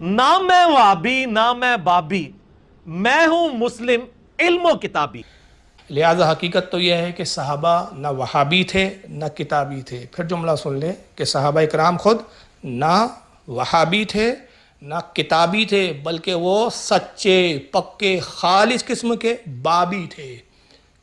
نہ میں وہابی نہ میں بابی، میں ہوں مسلم علم و کتابی۔ لہذا حقیقت تو یہ ہے کہ صحابہ نہ وہابی تھے نہ کتابی تھے۔ پھر جملہ سن لیں کہ صحابہ اکرام خود نہ وہابی تھے نہ کتابی تھے، بلکہ وہ سچے پکے خالص قسم کے بابی تھے۔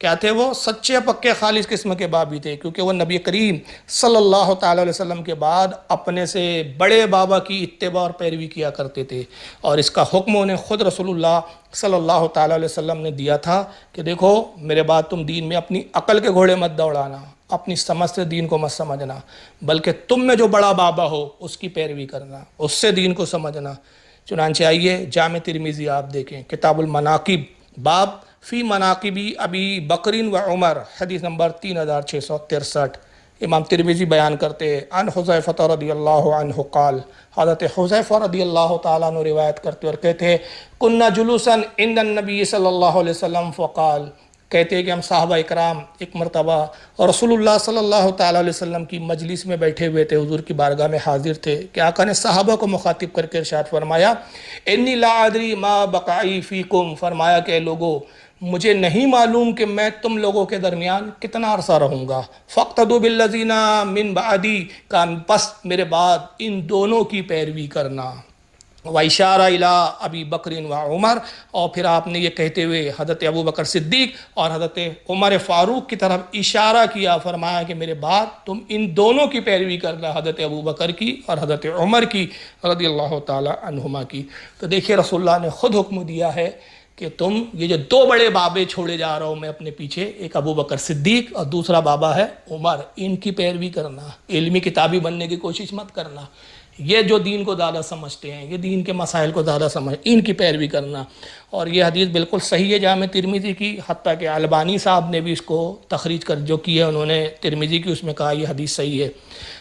کیا تھے وہ؟ سچے پکے خالص قسم کے بابی تھے، کیونکہ وہ نبی کریم صلی اللہ تعالیٰ علیہ وسلم کے بعد اپنے سے بڑے بابا کی اتباع اور پیروی کیا کرتے تھے، اور اس کا حکم انہیں خود رسول اللہ صلی اللہ تعالیٰ علیہ وسلم نے دیا تھا کہ دیکھو میرے بعد تم دین میں اپنی عقل کے گھوڑے مت دوڑانا، اپنی سمجھ سے دین کو مت سمجھنا، بلکہ تم میں جو بڑا بابا ہو اس کی پیروی کرنا، اس سے دین کو سمجھنا۔ چنانچہ آئیے جامع ترمذی آپ دیکھیں، کتاب المناقب، باب فی مناقبی ابی بکر و عمر، حدیث نمبر 3663۔ امام ترمذی بیان کرتے عن حذیفہ رضی اللہ عنہ قال، حضرت حذیفہ رضی اللہ تعالیٰ عنہ روایت کرتے اور کہتے کننا جلوسا عند النبی صلی اللہ علیہ وسلم فقال، کہتے ہیں کہ ہم صحابہ اکرام ایک مرتبہ اور رسول اللہ صلی اللہ تعالیٰ علیہ وسلم کی مجلس میں بیٹھے ہوئے تھے، حضور کی بارگاہ میں حاضر تھے کہ آقا نے صحابہ کو مخاطب کر کے ارشاد فرمایا انی لا ادری ما بقائی فیکم، فرمایا کہ اے لوگو مجھے نہیں معلوم کہ میں تم لوگوں کے درمیان کتنا عرصہ رہوں گا، فاقتدوا بالذین من بعدی، کا پس میرے بعد ان دونوں کی پیروی کرنا، وَإِشَارَ إِلَىٰ أَبِي بَكْرٍ وَعُمَرٍ، اور پھر آپ نے یہ کہتے ہوئے حضرت ابو بکر صدیق اور حضرت عمر فاروق کی طرف اشارہ کیا، فرمایا کہ میرے بعد تم ان دونوں کی پیروی کرنا، حضرت ابو بکر کی اور حضرت عمر کی رضی اللہ تعالی عنہما کی۔ تو دیکھیے رسول اللہ نے خود حکم دیا ہے کہ تم یہ جو دو بڑے بابے چھوڑے جا رہا ہوں میں اپنے پیچھے، ایک ابو بکر صدیق اور دوسرا بابا ہے عمر، ان کی پیروی کرنا، علمی کتابی بننے کی کوشش مت کرنا، یہ جو دین کو زیادہ سمجھتے ہیں، یہ دین کے مسائل کو زیادہ ان کی پیروی کرنا۔ اور یہ حدیث بالکل صحیح ہے جامع ترمذی کی، حتیٰ کہ البانی صاحب نے بھی اس کو تخریج کر جو کی ہے، انہوں نے ترمذی کی اس میں کہا یہ حدیث صحیح ہے۔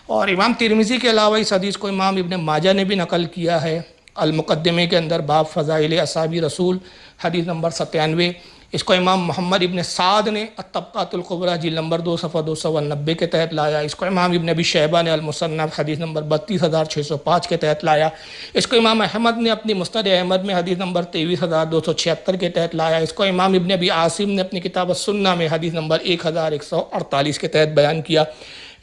اور امام ترمذی کے علاوہ اس حدیث کو امام ابن ماجہ نے بھی نقل کیا ہے المقدمے کے اندر، باب فضائل اصحاب رسول، حدیث نمبر 97۔ اس کو امام محمد ابن سعد نے الطبقات الکبریٰ جلد نمبر 2 صفحہ 290 کے تحت لایا۔ اس کو امام ابن ابی شیبہ نے المصنف حدیث نمبر 32605 کے تحت لایا۔ اس کو امام احمد نے اپنی مسند احمد میں حدیث نمبر 23276 کے تحت لایا۔ اس کو امام ابن ابی عاصم نے اپنی کتاب السنہ میں حدیث نمبر 1148 کے تحت بیان کیا۔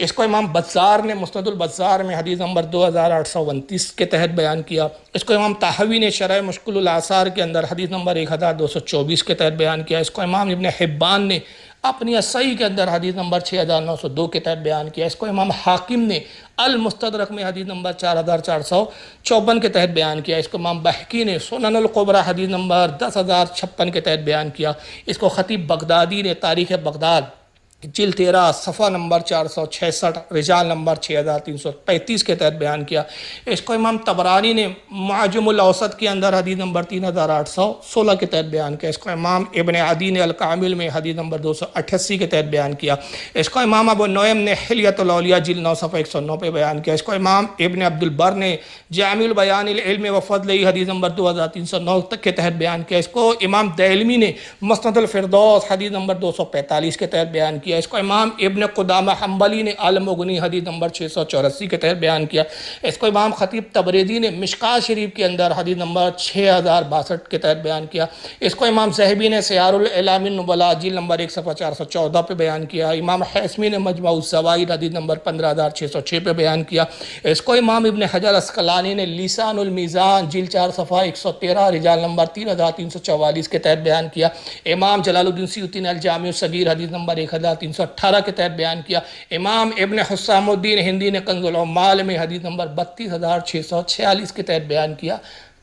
اس کو امام بزار نے مسند البزار میں حدیث نمبر 2829 کے تحت بیان کیا۔ اس کو امام طحاوی نے شرح مشکل الاثار کے اندر حدیث نمبر 1224 کے تحت بیان کیا۔ اس کو امام ابن حبان نے اپنی الصحیح کے اندر حدیث نمبر 6902 کے تحت بیان کیا۔ اس کو امام حاکم نے المستدرک میں حدیث نمبر 4454 کے تحت بیان کیا۔ اس کو امام بحقی نے سنن القبریٰ حدیث نمبر 10056 کے تحت بیان کیا۔ اس کو خطیب بغدادی نے تاریخ بغداد جلد 13 صفحہ نمبر 466 رجال نمبر 6335 کے تحت بیان کیا۔ اس کو امام طبرانی نے معجم الاوسط کے اندر حدیث نمبر 3816 کے تحت بیان کیا۔ اس کو امام ابن عدی نے الکامل میں حدیث نمبر 288 کے تحت بیان کیا۔ اس کو امام ابو نعیم نے حلیۃ الاولیاء جلد 9 صفحہ 109 پہ بیان کیا۔ اس کو امام ابن عبد البر نے جامع البیان العلم و فضلہ حدیث نمبر 2309 تک کے تحت بیان کیا۔ اس کو امام دہلمی نے مسند الفردوس حدیث نمبر 245 کے تحت بیان کیا۔ اس کو امام ابن قدامہ حنبلی نے المغنی حدیث نمبر 684 کے تحت بیان کیا۔ اس کو امام خطیب تبریزی نے مشکات شریف کے اندر حدیث نمبر 6062 کے تحت بیان کیا۔ اس کو امام ذہبی نے سیار الاعلام النبلاء جلد نمبر 1 صفحہ 414 پہ بیان کیا۔ امام حیثمی نے مجموع الزوائد حدیث نمبر 15606 پہ بیان کیا۔ اس کو امام ابن حجر اسقلانی نے لسان المیزان جلد 4 صفحہ 113 رجال نمبر 3344 کے تحت بیان کیا۔ امام جلال الدین سیوطی نے الجامع الصغیر حدیث نمبر 1318 کے تحت بیان کیا۔ امام ابن حسام الدین ہندی نے کنز العمال میں حدیث نمبر 32646 کے تحت بیان کیا۔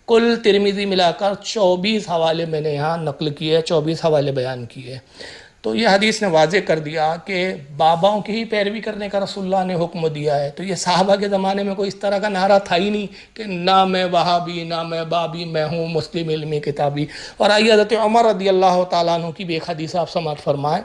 کل ترمذی ملا کر 24 حوالے میں نے یہاں نقل کیے، 24 حوالے بیان کیے۔ تو یہ حدیث نے واضح کر دیا کہ باباؤں کی ہی پیروی کرنے کا رسول اللہ نے حکم دیا ہے۔ تو یہ صحابہ کے زمانے میں کوئی اس طرح کا نعرہ تھا ہی نہیں کہ نہ میں وہابی نہ میں بابی، میں ہوں مسلم علمی کتابی۔ اور آئیے حضرت عمر رضی اللہ تعالیٰ عنہ کی بھی ایک حدیث آپ سماعت فرمائیں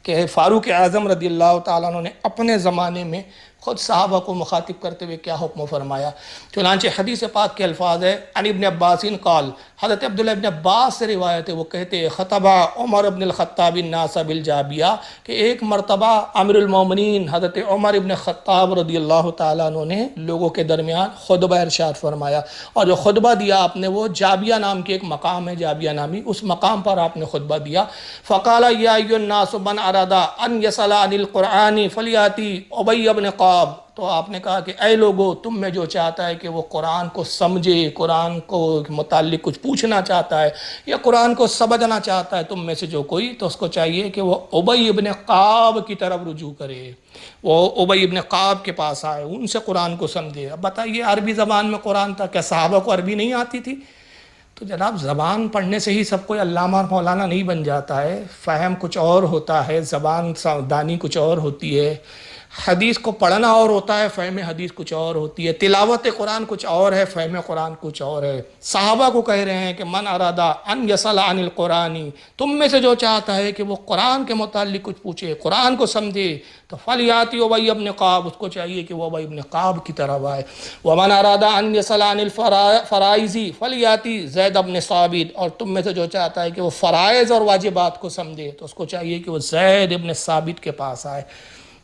کہ فاروق اعظم رضی اللہ تعالیٰ عنہ نے اپنے زمانے میں خود صحابہ کو مخاطب کرتے ہوئے کیا حکم فرمایا. چنانچہ حدیث پاک کے الفاظ ہے عن ابن عباس قال، حضرت عبداللہ ابن عباس سے روایت ہے، وہ کہتے ہیں خطبہ عمر ابن الخطاب الناس بالجابیہ، کہ ایک مرتبہ امیر المومنین حضرت عمر ابن خطاب رضی اللہ تعالیٰ عنہ نے لوگوں کے درمیان خطبہ ارشاد فرمایا، اور جو خطبہ دیا آپ نے وہ جابیہ نام کے ایک مقام ہے، جابیہ نامی، اس مقام پر آپ نے خطبہ دیا. فقال یا ایھا الناس من اراد ان یسأل عن القرآن فلیاتی ابی بن قعب. تو آپ نے کہا کہ اے لوگو، تم میں جو چاہتا ہے کہ وہ قرآن کو سمجھے، قرآن کو متعلق کچھ پوچھنا چاہتا ہے یا قرآن کو سمجھنا چاہتا ہے تم میں سے جو کوئی، تو اس کو چاہیے کہ وہ ابی ابن قعب کی طرف رجوع کرے، وہ ابی ابن قعب کے پاس آئے، ان سے قرآن کو سمجھے. اب بتائیے عربی زبان میں قرآن تھا، کیا صحابہ کو عربی نہیں آتی تھی؟ تو جناب زبان پڑھنے سے ہی سب کوئی علامہ اور مولانا نہیں بن جاتا ہے، فہم کچھ اور ہوتا ہے، زبان دانی کچھ اور ہوتی ہے، حدیث کو پڑھنا اور ہوتا ہے، فہم حدیث کچھ اور ہوتی ہے، تلاوت قرآن کچھ اور ہے، فہم قرآن کچھ اور ہے. صحابہ کو کہہ رہے ہیں کہ من ارادہ ان یسأل عن القرآن، تم میں سے جو چاہتا ہے کہ وہ قرآن کے متعلق کچھ پوچھے، قرآن کو سمجھے، تو فلیاتی ابی ابن قعب، اس کو چاہیے کہ وہ ابی ابن قعب کی طرف آئے. ومن ارادہ ان یسأل عن الفرائض فلیاتی زید ابن ثابت، اور تم میں سے جو چاہتا ہے کہ وہ فرائض اور واجبات کو سمجھے تو اس کو چاہیے کہ وہ زید ابن ثابت کے پاس آئے.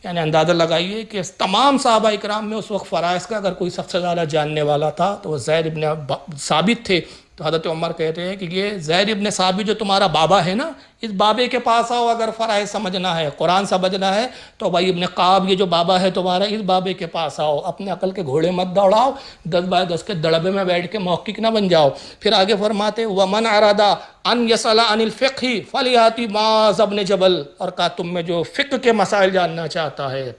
یعنی اندازہ لگائیے کہ تمام صحابہ اکرام میں اس وقت فرائض کا اگر کوئی سب سے زیادہ جاننے والا تھا تو وہ زید ابن ثابت تھے. تو حضرت عمر کہتے ہیں کہ یہ زید ابن ثابت جو تمہارا بابا ہے نا، اس بابے کے پاس آؤ، اگر فرائض سمجھنا ہے، قرآن سمجھنا ہے، تو بھائی ابن قعب یہ جو بابا ہے تمہارا، اس بابے کے پاس آؤ. اپنے عقل کے گھوڑے مت دوڑاؤ، 10x10 کے دڑبے میں بیٹھ کے محقق نہ بن جاؤ. پھر آگے فرماتے ومن ارادہ ان یسأل عن الفقہ فلیاتی معاذ بن جبل، اور کہا تم میں جو فقہ کے مسائل جاننا چاہتا ہے،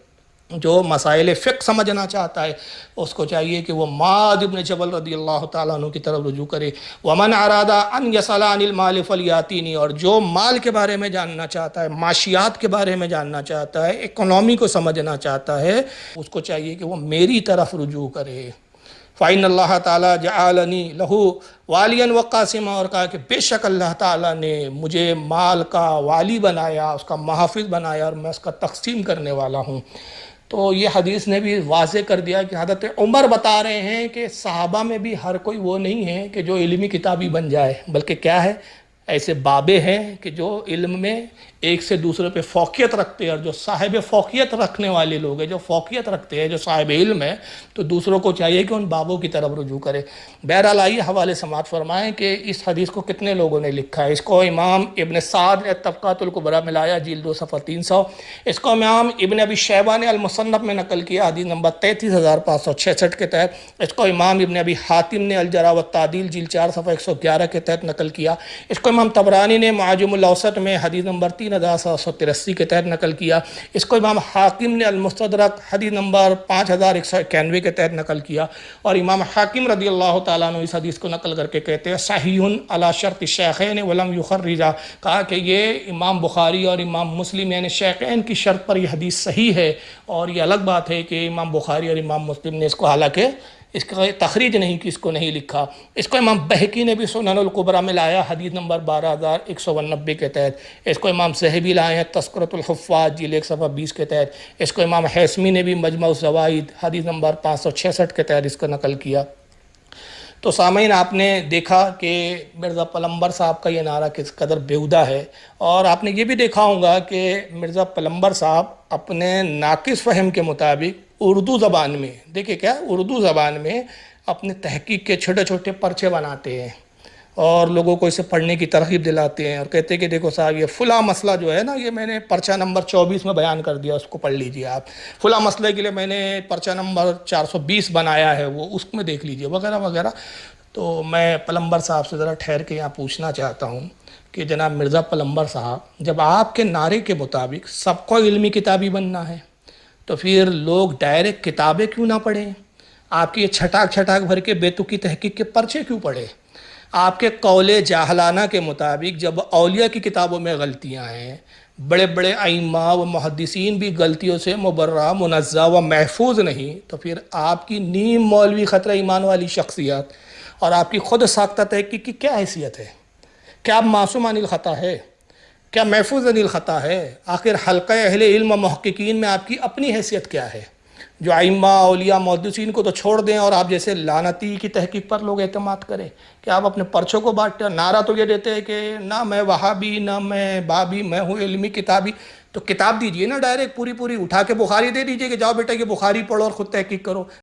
جو مسائل فقہ سمجھنا چاہتا ہے، اس کو چاہیے کہ وہ معاذ بن جبل رضی اللہ تعالیٰ عنہ کی طرف رجوع کرے. ومن ارادہ ان یسأل عن المال فلیاتینی، اور جو مال کے بارے میں جاننا چاہتا ہے، معاشیات کے بارے میں جاننا چاہتا ہے، اکنومی کو سمجھنا چاہتا ہے، اس کو چاہیے کہ وہ میری طرف رجوع کرے. فَإِنَّ اللَّهَ تَعَالَى جَعَلَنِي لَهُ وَالِيًا وَقَاسِمًا، اور کہا کہ بے شک اللہ تعالیٰ نے مجھے مال کا والی بنایا، اس کا محافظ بنایا، اور میں اس کا تقسیم کرنے والا ہوں. تو یہ حدیث نے بھی واضح کر دیا کہ حضرت عمر بتا رہے ہیں کہ صحابہ میں بھی ہر کوئی وہ نہیں ہے کہ جو علمی کتابی بن جائے، بلکہ کیا ہے، ایسے بابے ہیں کہ جو علم میں ایک سے دوسرے پہ فوقیت رکھتے ہیں، اور جو صاحب فوقیت رکھنے والے لوگ ہیں، جو فوقیت رکھتے ہیں، جو صاحب علم ہے، تو دوسروں کو چاہیے کہ ان بابوں کی طرف رجوع کرے. بہرحال آئیے حوالے سماعت فرمائیں کہ اس حدیث کو کتنے لوگوں نے لکھا ہے. اس کو امام ابن سعد نے طبقات الکبریٰ میں لایا، جلد 2 صفحہ 300. اس کو امام ابن ابی شیبہ نے المصنف میں نقل کیا، حدیث نمبر 33566 کے تحت. اس کو امام ابن ابی حاتم نے الجرح والتعدیل جلد 4 صفحہ 111 کے تحت نقل کیا. اس کو امام طبرانی نے معجم الاوسط میں حدیث نمبر 3783 کے تحت نقل کیا. اس کو امام حاکم نے المستدرک حدیث نمبر 5191 کے تحت نقل کیا. اور امام حاکم رضی اللہ تعالیٰ عنہ اس حدیث کو نقل کر کے کہتے ہیں صحیح علی شرط الشیخین ولم یخرجہ، کہا کہ یہ امام بخاری اور امام مسلم یعنی شیخین کی شرط پر یہ حدیث صحیح ہے. اور یہ الگ بات ہے کہ امام بخاری اور امام مسلم نے اس کو حالانکہ اس کا تخریج نہیں کی، اس کو نہیں لکھا. اس کو امام بہقی نے بھی سنن الکبریٰ میں لایا حدیث نمبر 12190 کے تحت. اس کو امام ذہبی لائے ہیں تذکرۃ الحفاظ جلد 1 صفحہ 20 کے تحت. اس کو امام حیثمی نے بھی مجمع الزوائد حدیث نمبر 566 کے تحت اس کو نقل کیا. تو سامعین، آپ نے دیکھا کہ مرزا پلمبر صاحب کا یہ نعرہ کس قدر بیہودہ ہے، اور آپ نے یہ بھی دیکھا ہوگا کہ مرزا پلمبر صاحب اپنے ناقص فہم کے مطابق اردو زبان میں، دیکھیں کیا، اردو زبان میں اپنے تحقیق کے چھوٹے چھوٹے پرچے بناتے ہیں اور لوگوں کو اسے پڑھنے کی ترغیب دلاتے ہیں، اور کہتے ہیں کہ دیکھو صاحب یہ فلاں مسئلہ جو ہے نا، یہ میں نے پرچہ نمبر 24 میں بیان کر دیا، اس کو پڑھ لیجئے آپ. فلاں مسئلے کے لیے میں نے پرچہ نمبر 420 بنایا ہے، وہ اس میں دیکھ لیجئے، وغیرہ وغیرہ. تو میں پلمبر صاحب سے ذرا ٹھہر کے یہاں پوچھنا چاہتا ہوں کہ جناب مرزا پلمبر صاحب، جب آپ کے نعرے کے مطابق سب کو علمی کتابی بننا ہے تو پھر لوگ ڈائریکٹ کتابیں کیوں نہ پڑھیں؟ آپ کی یہ چھٹاک چھٹاک بھر کے بے تکی تحقیق کے پرچے کیوں پڑھیں؟ آپ کے قول جاہلانہ کے مطابق جب اولیاء کی کتابوں میں غلطیاں ہیں، بڑے بڑے ائمہ و محدثین بھی غلطیوں سے مبرہ، منزہ و محفوظ نہیں، تو پھر آپ کی نیم مولوی خطرہ ایمان والی شخصیت اور آپ کی خود ساختہ تحقیق کی کیا حیثیت ہے؟ کیا آپ معصوم عن الخطا ہے؟ کیا محفوظ عن الخطا ہے؟ آخر حلقہ اہل علم و محققین میں آپ کی اپنی حیثیت کیا ہے؟ جو ائمہ اولیاء محدثین کو تو چھوڑ دیں اور آپ جیسے لعنتی کی تحقیق پر لوگ اعتماد کریں کہ آپ اپنے پرچوں کو بانٹتے ہیں. نعرہ تو یہ دیتے ہیں کہ نہ میں وہابی نہ میں بابی, میں ہوں علمی کتابی. تو کتاب دیجئے نا ڈائریکٹ پوری اٹھا کے بخاری دے دیجئے کہ جاؤ بیٹا یہ بخاری پڑھو اور خود تحقیق کرو.